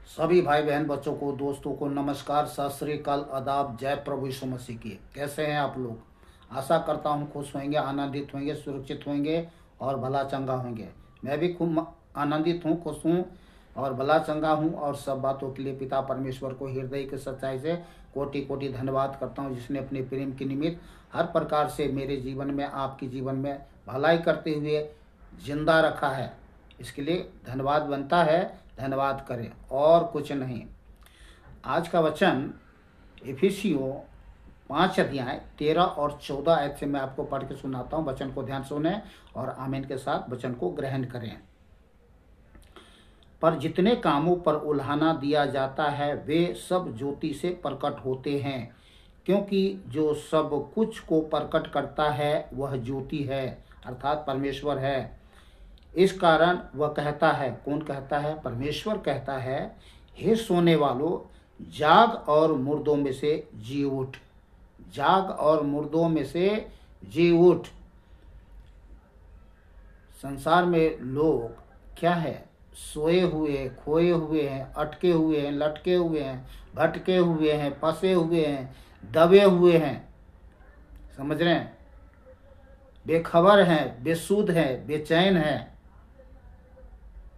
सभी भाई बहन बच्चों को दोस्तों को नमस्कार, सत श्री अकाल, आदाब, जय प्रभु यीशु मसीह की। कैसे हैं आप लोग? आशा करता हूँ खुश होंगे, आनंदित होंगे, सुरक्षित होंगे और भला चंगा होंगे। मैं भी खूब आनंदित हूँ, खुश हूँ और भला चंगा हूँ। और सब बातों के लिए पिता परमेश्वर को हृदय की सच्चाई से कोटि कोटि धन्यवाद करता हूँ, जिसने अपने प्रेम के निमित्त हर प्रकार से मेरे जीवन में, आपके जीवन में भलाई करते हुए जिंदा रखा है। इसके लिए धन्यवाद बनता है, धन्यवाद करें और कुछ नहीं। आज का वचन इफिसियों 5 अध्याय 13 और 14 आयत से मैं आपको पढ़ के सुनाता हूँ। वचन को ध्यान सुने और आमीन के साथ वचन को ग्रहण करें। पर जितने कामों पर उल्हाना दिया जाता है वे सब ज्योति से प्रकट होते हैं, क्योंकि जो सब कुछ को प्रकट करता है वह ज्योति है, अर्थात परमेश्वर है। इस कारण वह कहता है, कौन कहता है? परमेश्वर कहता है, हे सोने वालों, जाग और मुर्दों में से जी उठ। जाग और मुर्दों में से जी उठ। संसार में लोग क्या है? सोए हुए, खोए हुए हैं, अटके हुए हैं, लटके हुए हैं, भटके हुए हैं, फंसे हुए हैं, दबे हुए हैं। समझ रहे हैं? बेखबर हैं, बेसुध हैं, बेचैन हैं,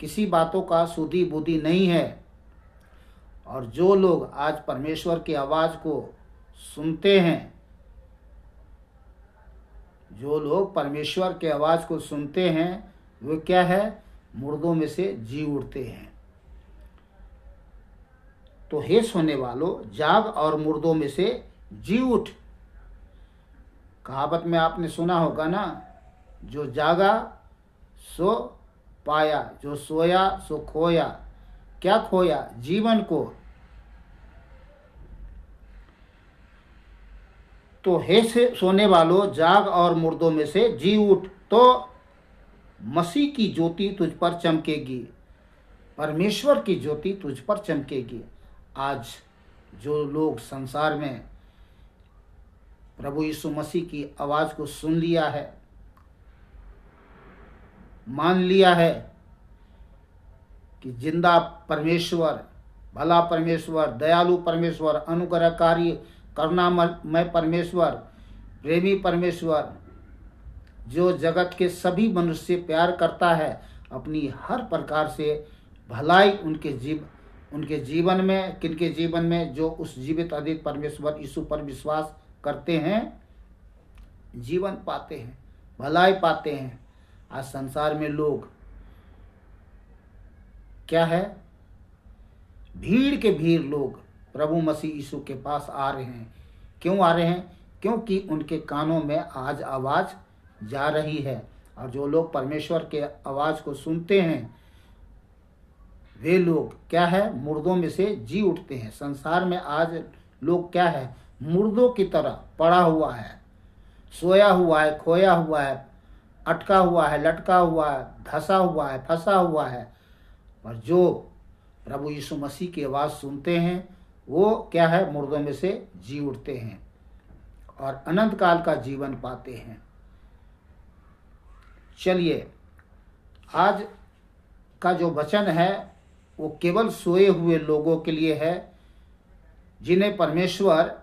किसी बातों का सुधी बुद्धि नहीं है। और जो लोग आज परमेश्वर की आवाज को सुनते हैं, जो लोग परमेश्वर की आवाज को सुनते हैं, वे क्या है? मुर्दों में से जी उठते हैं। तो हे सोने वालों, जाग और मुर्दों में से जी उठ। कहावत में आपने सुना होगा ना, जो जागा सो पाया, जो सोया सो खोया। क्या खोया? जीवन को। तो हे से सोने वालों, जाग और मुर्दों में से जी उठ, तो मसीह की ज्योति तुझ पर चमकेगी, परमेश्वर की ज्योति तुझ पर चमकेगी। आज जो लोग संसार में प्रभु यीशु मसीह की आवाज को सुन लिया है, मान लिया है कि जिंदा परमेश्वर, भला परमेश्वर, दयालु परमेश्वर, अनुग्रहकारी, करुणामय परमेश्वर, प्रेमी परमेश्वर, जो जगत के सभी मनुष्य से प्यार करता है, अपनी हर प्रकार से भलाई उनके जीवन में, किनके जीवन में? जो उस जीवित अद्वित परमेश्वर यीशु पर विश्वास करते हैं, जीवन पाते हैं, भलाई पाते हैं। आज संसार में लोग क्या है? भीड़ के भीड़ लोग प्रभु मसीह यीशु के पास आ रहे हैं। क्यों आ रहे हैं? क्योंकि उनके कानों में आज आवाज जा रही है। और जो लोग परमेश्वर के आवाज को सुनते हैं, वे लोग क्या है? मुर्दों में से जी उठते हैं। संसार में आज लोग क्या है? मुर्दों की तरह पड़ा हुआ है, सोया हुआ है, खोया हुआ है, अटका हुआ है, लटका हुआ है, धंसा हुआ है, फंसा हुआ है। और जो प्रभु यीशु मसीह की आवाज सुनते हैं, वो क्या है? मुर्दों में से जी उठते हैं और अनंत काल का जीवन पाते हैं। चलिए, आज का जो वचन है वो केवल सोए हुए लोगों के लिए है, जिन्हें परमेश्वर,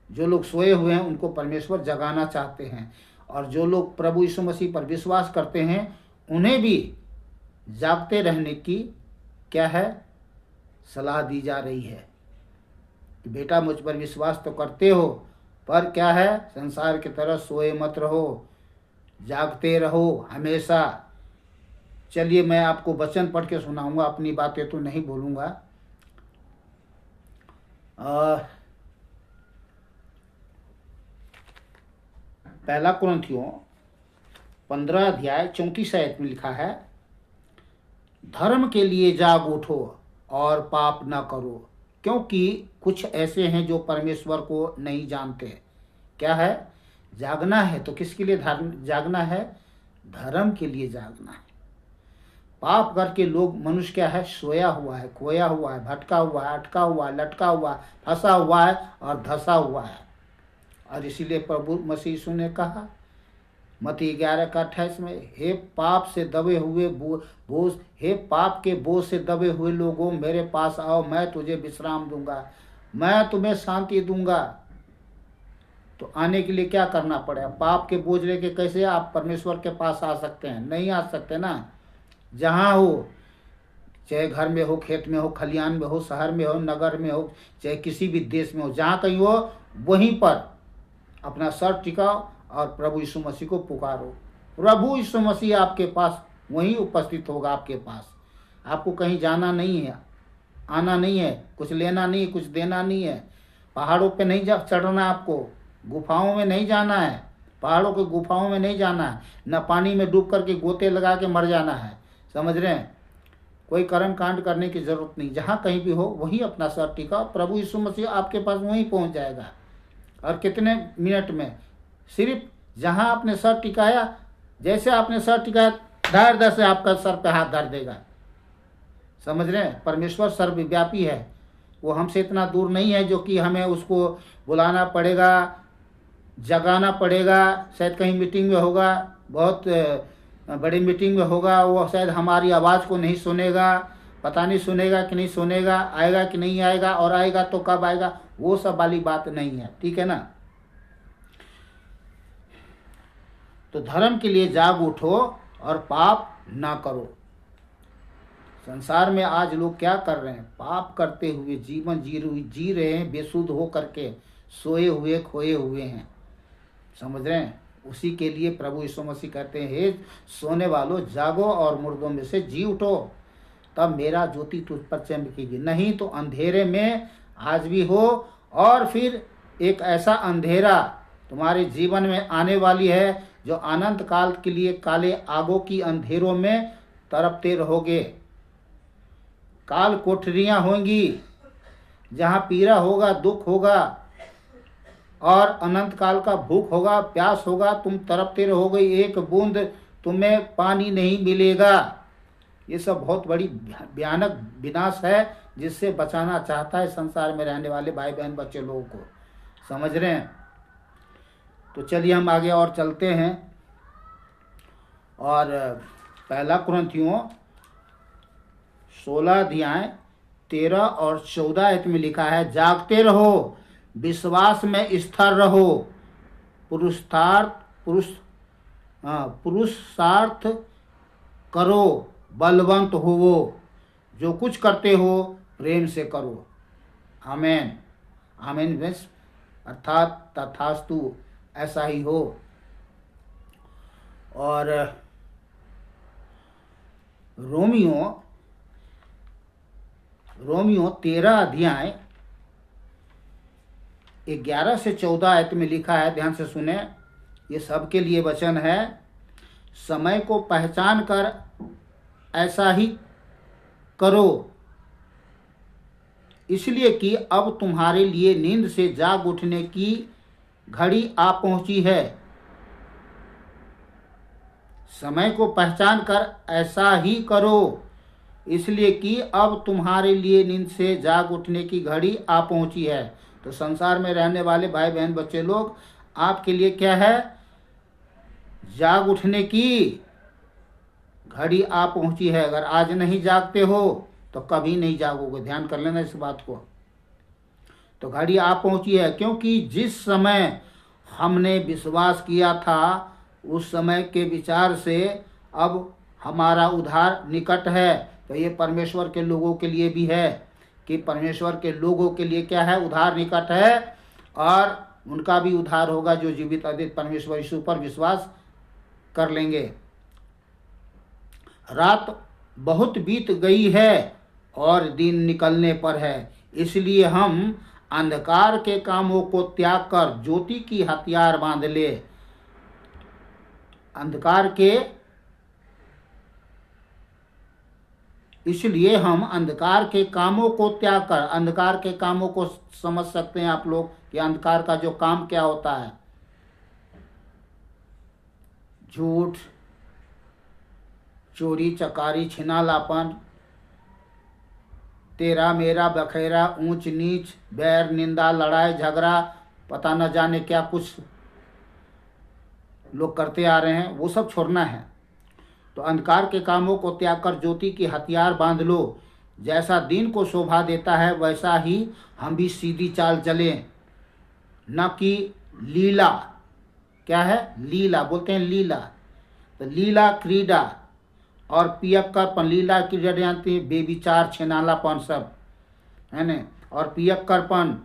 जो लोग सोए हुए हैं उनको परमेश्वर जगाना चाहते हैं। और जो लोग प्रभु यीशु मसीह पर विश्वास करते हैं, उन्हें भी जागते रहने की क्या है? सलाह दी जा रही है कि बेटा, मुझ पर विश्वास तो करते हो, पर क्या है? संसार की तरह सोए मत रहो, जागते रहो हमेशा। चलिए, मैं आपको वचन पढ़ के सुनाऊंगा, अपनी बातें तो नहीं बोलूंगा। पहला कुरिन्थियों 15 अध्याय 34 आयत में लिखा है, धर्म के लिए जाग उठो और पाप न करो, क्योंकि कुछ ऐसे हैं जो परमेश्वर को नहीं जानते। क्या है? जागना है। तो किसके लिए जागना है? धर्म के लिए जागना है। पाप करके लोग, मनुष्य क्या है? सोया हुआ है, खोया हुआ है, भटका हुआ है, अटका हुआ है, लटका हुआ है, फंसा हुआ है और धंसा हुआ है। और इसीलिए प्रभु मसीह यीशु ने कहा मत्ती 11:28 में, हे पाप से दबे हुए बोझ हे पाप के बोझ से दबे हुए लोगों, मेरे पास आओ, मैं तुझे विश्राम दूंगा, मैं तुम्हें शांति दूंगा। तो आने के लिए क्या करना पड़ेगा? पाप के बोझ लेके कैसे आप परमेश्वर के पास आ सकते हैं? नहीं आ सकते ना। जहाँ हो, चाहे घर में हो, खेत में हो, खलिहान में हो, शहर में हो, नगर में हो, चाहे किसी भी देश में हो, जहाँ कहीं हो, वहीं पर अपना सर टिकाओ और प्रभु यीशु मसीह को पुकारो। प्रभु यीशु मसीह आपके पास वहीं उपस्थित होगा आपके पास। आपको कहीं जाना नहीं है, आना नहीं है, कुछ लेना नहीं है, कुछ देना नहीं है। पहाड़ों पे नहीं चढ़ना, आपको गुफाओं में नहीं जाना है, पहाड़ों के गुफाओं में नहीं जाना है, न पानी में डूब करके गोते लगा के मर जाना है। समझ रहे हैं? कोई कर्म कांड करने की जरूरत नहीं। जहाँ कहीं भी हो वहीं अपना सर टिकाओ, प्रभु यीशु मसीह आपके पास वहीं पहुँच जाएगा। और कितने मिनट में? सिर्फ जहाँ आपने सर टिकाया, जैसे आपने सर टिकाया, धैर्य से आपका सर पे हाथ धर देगा। समझ रहे हैं? परमेश्वर सर्वव्यापी है, वो हमसे इतना दूर नहीं है जो कि हमें उसको बुलाना पड़ेगा, जगाना पड़ेगा। शायद कहीं मीटिंग में होगा, बहुत बड़ी मीटिंग में होगा, वो शायद हमारी आवाज़ को नहीं सुनेगा, पता नहीं सुनेगा कि नहीं सुनेगा, आएगा कि नहीं आएगा, और आएगा तो कब आएगा, वो सब वाली बात नहीं है। ठीक है ना? तो धर्म के लिए जाग उठो और पाप ना करो। संसार में आज लोग क्या कर रहे हैं? पाप करते हुए जीवन जी रहे हैं, बेसुध हो करके, सोए हुए खोए हुए हैं। समझ रहे हैं? उसी के लिए प्रभु यीशु मसीह कहते हैं, हे सोने वालों, जागो और मुर्दों में से जी उठो, तब मेरा ज्योति तुझ पर चमकेगी। नहीं तो अंधेरे में आज भी हो, और फिर एक ऐसा अंधेरा तुम्हारे जीवन में आने वाली है जो अनंत काल के लिए काले आगों की अंधेरों में तड़पते रहोगे। काल कोठरियां होंगी जहाँ पीड़ा होगा, दुख होगा, और अनंत काल का भूख होगा, प्यास होगा, तुम तड़पते रहोगे, एक बूंद तुम्हें पानी नहीं मिलेगा। ये सब बहुत बड़ी भयानक विनाश है, जिससे बचाना चाहता है संसार में रहने वाले भाई बहन बच्चे लोगों को। समझ रहे हैं? तो चलिए हम आगे और चलते हैं। और पहला कुरिन्थियों 16:13 और 14 में लिखा है, जागते रहो, विश्वास में स्थिर रहो, पुरुषार्थ करो, बलवंत होवो, जो कुछ करते हो प्रेम से करो। आमीन। आमीन अर्थात तथास्तु, ऐसा ही हो। और रोमियो 13 11 से 14 में लिखा है, ध्यान से सुने, ये सबके लिए वचन है। समय को पहचान कर ऐसा ही करो, इसलिए कि अब तुम्हारे लिए नींद से जाग उठने की घड़ी आ पहुंची है। समय को पहचान कर ऐसा ही करो, इसलिए कि अब तुम्हारे लिए नींद से जाग उठने की घड़ी आ पहुंची है। तो संसार में रहने वाले भाई बहन बच्चे लोग, आपके लिए क्या है? जाग उठने की घड़ी आ पहुंची है। अगर आज नहीं जागते हो तो कभी नहीं जागोगे। ध्यान कर लेना इस बात को। तो घड़ी आ पहुंची है, क्योंकि जिस समय हमने विश्वास किया था, उस समय के विचार से अब हमारा उद्धार निकट है। तो ये परमेश्वर के लोगों के लिए भी है कि परमेश्वर के लोगों के लिए क्या है? उद्धार निकट है, और उनका भी उद्धार होगा जो जीवित अद्वित परमेश्वर यीशु पर विश्वास कर लेंगे। रात बहुत बीत गई है और दिन निकलने पर है, इसलिए हम अंधकार के कामों को त्याग कर ज्योति की हथियार बांध ले। इसलिए हम अंधकार के कामों को त्याग कर, अंधकार के कामों को समझ सकते हैं आप लोग कि अंधकार का जो काम क्या होता है? झूठ, चोरी चकारी, छिनालापन, तेरा मेरा बखेरा, ऊंच नीच, बैर निंदा, लड़ाई झगड़ा, पता न जाने क्या कुछ लोग करते आ रहे हैं वो सब छोड़ना है। तो अंधकार के कामों को त्याग कर ज्योति की हथियार बांध लो। जैसा दिन को शोभा देता है वैसा ही हम भी सीधी चाल चलें, न कि लीला, क्या है लीला, बोलते हैं लीला, तो लीला क्रीड़ा और पियक्करपन, लीला क्रीड़ा जानते हैं बेविचार छेनालापन सब है न, और पियक्करपन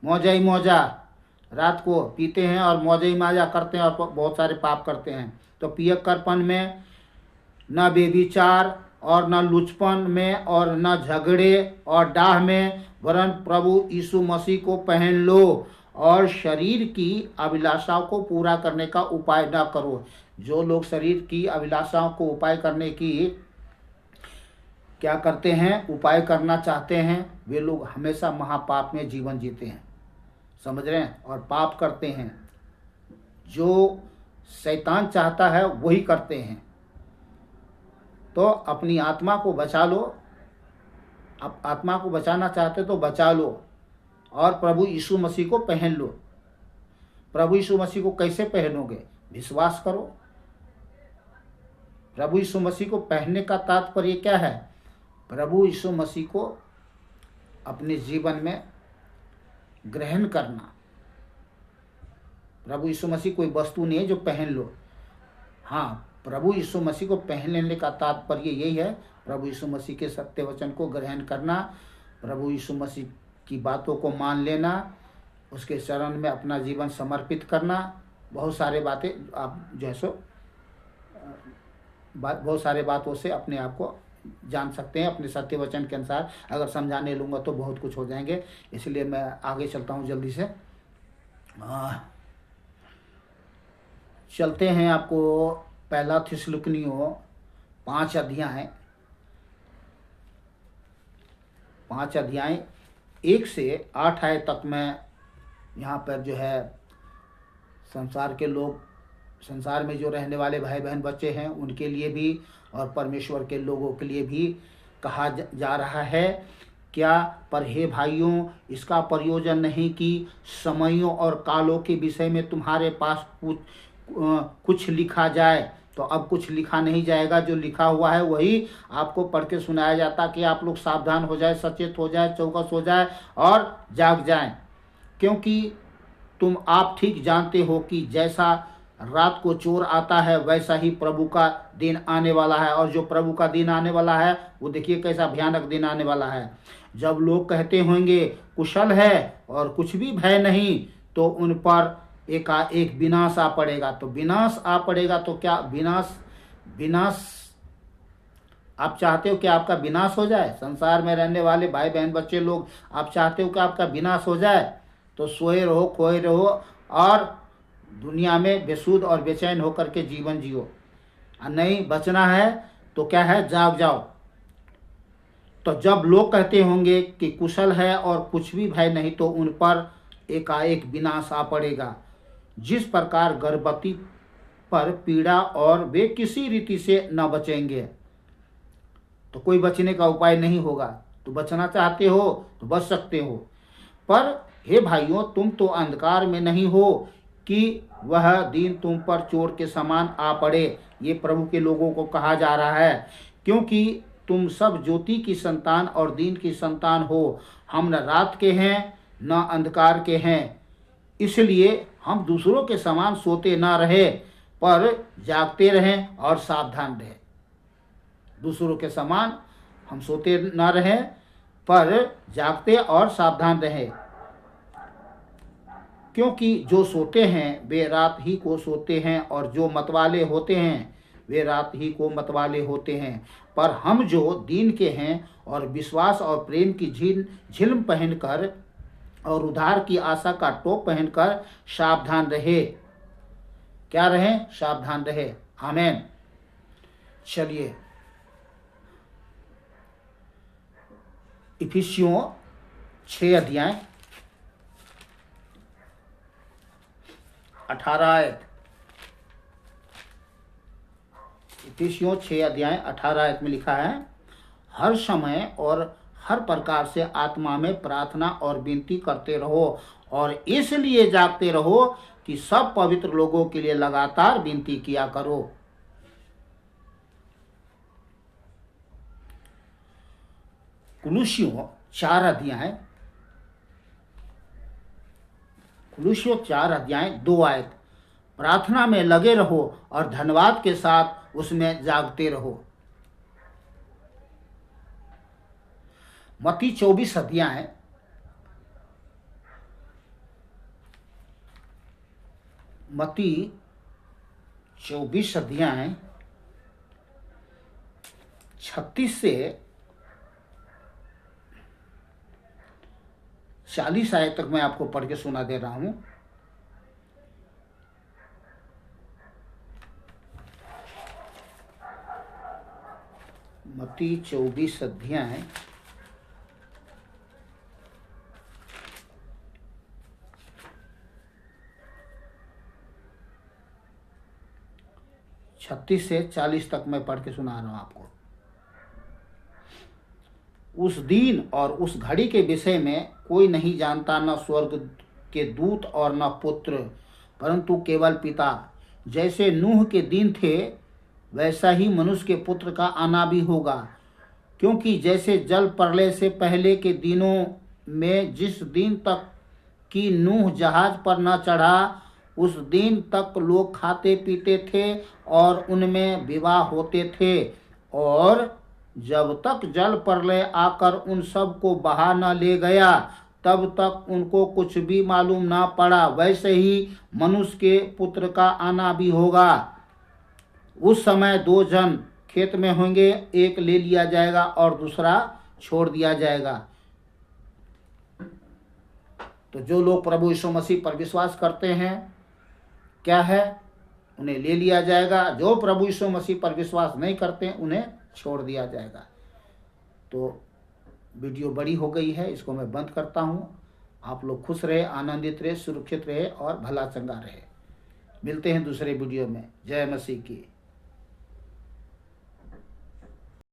मौजा ही मौजा, रात को पीते हैं और मौजा ही मौजा करते हैं और बहुत सारे पाप करते हैं। तो पियक्करपन में न बेविचार और न लुचपन में और न झगड़े और डाह में, वरन प्रभु यीशु मसीह को पहन लो और शरीर की अभिलाषाओं को पूरा करने का उपाय न करो। जो लोग शरीर की अभिलाषाओं को उपाय करने की क्या करते हैं, उपाय करना चाहते हैं, वे लोग हमेशा महापाप में जीवन जीते हैं, समझ रहे हैं, और पाप करते हैं। जो शैतान चाहता है वही करते हैं। तो अपनी आत्मा को बचा लो, आप आत्मा को बचाना चाहते तो बचा लो और प्रभु यीशु मसीह को पहन लो। प्रभु यीशु मसीह को कैसे पहनोगे? विश्वास करो। प्रभु यीशु मसीह को पहनने का तात्पर्य क्या है? प्रभु यीशु मसीह को अपने जीवन में ग्रहण करना। प्रभु यीशु मसीह कोई वस्तु नहीं है जो पहन लो। हाँ, प्रभु यीशु मसीह को पहन लेने का तात्पर्य यही है, प्रभु यीशु मसीह के सत्य वचन को ग्रहण करना, प्रभु यीशु मसीह की बातों को मान लेना, उसके चरण में अपना जीवन समर्पित करना। बहुत सारे बातें आप जैसो बहुत सारे बातों से अपने आप को जान सकते हैं अपने सत्य वचन के अनुसार। अगर समझाने लूँगा तो बहुत कुछ हो जाएंगे, इसलिए मैं आगे चलता हूँ जल्दी से। चलते हैं आपको पहला थिस्सलुनीकियों 5 अध्याय 1 से 8 आयत तक मैं यहाँ पर जो है संसार के लोग, संसार में जो रहने वाले भाई बहन बच्चे हैं उनके लिए भी और परमेश्वर के लोगों के लिए भी कहा जा रहा है। क्या पर हे भाइयों, इसका प्रयोजन नहीं कि समयों और कालों के विषय में तुम्हारे पास कुछ लिखा जाए। तो अब कुछ लिखा नहीं जाएगा, जो लिखा हुआ है वही आपको पढ़ के सुनाया जाता कि आप लोग सावधान हो जाए, सचेत हो जाए, चौकस हो जाए और जाग जाएं। क्योंकि तुम आप ठीक जानते हो कि जैसा रात को चोर आता है वैसा ही प्रभु का दिन आने वाला है। और जो प्रभु का दिन आने वाला है वो देखिए कैसा भयानक दिन आने वाला है। जब लोग कहते होंगे कुशल है और कुछ भी भय नहीं, तो उन पर एकाएक विनाश आ पड़ेगा। तो विनाश आ पड़ेगा तो क्या विनाश आप चाहते हो कि आपका विनाश हो जाए? संसार में रहने वाले भाई बहन बच्चे लोग, आप चाहते हो कि आपका विनाश हो जाए? तो सोए रहो, खोए रहो और दुनिया में बेसुध और बेचैन होकर के जीवन जियो। नहीं बचना है तो क्या है, जाग जाओ। तो जब लोग कहते होंगे कि कुशल है और कुछ भी भय नहीं, तो उन पर एकाएक विनाश आ पड़ेगा। जिस प्रकार गर्भवती पर पीड़ा और वे किसी रीति से न बचेंगे, तो कोई बचने का उपाय नहीं होगा। तो बचना चाहते हो तो बच सकते हो। पर हे भाइयों, तुम तो अंधकार में नहीं हो कि वह दिन तुम पर चोर के समान आ पड़े। ये प्रभु के लोगों को कहा जा रहा है, क्योंकि तुम सब ज्योति की संतान और दिन की संतान हो। हम न रात के हैं न अंधकार के हैं। इसलिए हम दूसरों के समान सोते न रहे, पर जागते रहें और सावधान रहें। दूसरों के समान हम सोते न रहें, पर जागते और सावधान रहें। क्योंकि जो सोते हैं वे रात ही को सोते हैं, और जो मतवाले होते हैं वे रात ही को मतवाले होते हैं। पर हम जो दिन के हैं और विश्वास और प्रेम की झिल्म पहनकर और उद्धार की आशा का टोप पहनकर सावधान रहे। क्या रहे? सावधान रहे। आमीन। चलिए इफिसियों 6 अध्याय 18 आयत। इफिसियों 6 अध्याय 18 आयत में लिखा है, हर समय और हर प्रकार से आत्मा में प्रार्थना और विनती करते रहो और इसलिए जागते रहो कि सब पवित्र लोगों के लिए लगातार विनती किया करो। कुलुस्सियों 4 अध्याय 2 आयत। प्रार्थना में लगे रहो और धन्यवाद के साथ उसमें जागते रहो। मत्ती 24 अध्याय 36 से 40 आयत तक मैं आपको पढ़ के सुना दे रहा हूं। मत्ती 24 अध्याय 36 से 40 तक मैं पढ़ के सुना रहा हूं आपको। उस दिन और उस घड़ी के विषय में कोई नहीं जानता, न स्वर्ग के दूत और न पुत्र, परंतु केवल पिता। जैसे नूह के दिन थे वैसा ही मनुष्य के पुत्र का आना भी होगा। क्योंकि जैसे जल प्रलय से पहले के दिनों में जिस दिन तक कि नूह जहाज पर न चढ़ा, उस दिन तक लोग खाते पीते थे और उनमें विवाह होते थे, और जब तक जल प्रलय आकर उन सब को बहा न ले गया तब तक उनको कुछ भी मालूम ना पड़ा। वैसे ही मनुष्य के पुत्र का आना भी होगा। उस समय 2 जन खेत में होंगे, एक ले लिया जाएगा और दूसरा छोड़ दिया जाएगा। तो जो लोग प्रभु यीशु मसीह पर विश्वास करते हैं, क्या है, उन्हें ले लिया जाएगा। जो प्रभु यीशु मसीह पर विश्वास नहीं करते उन्हें छोड़ दिया जाएगा। तो वीडियो बड़ी हो गई है, इसको मैं बंद करता हूँ। आप लोग खुश रहे, आनंदित रहे, सुरक्षित रहे और भला चंगा रहे। मिलते हैं दूसरे वीडियो में। जय मसीह की।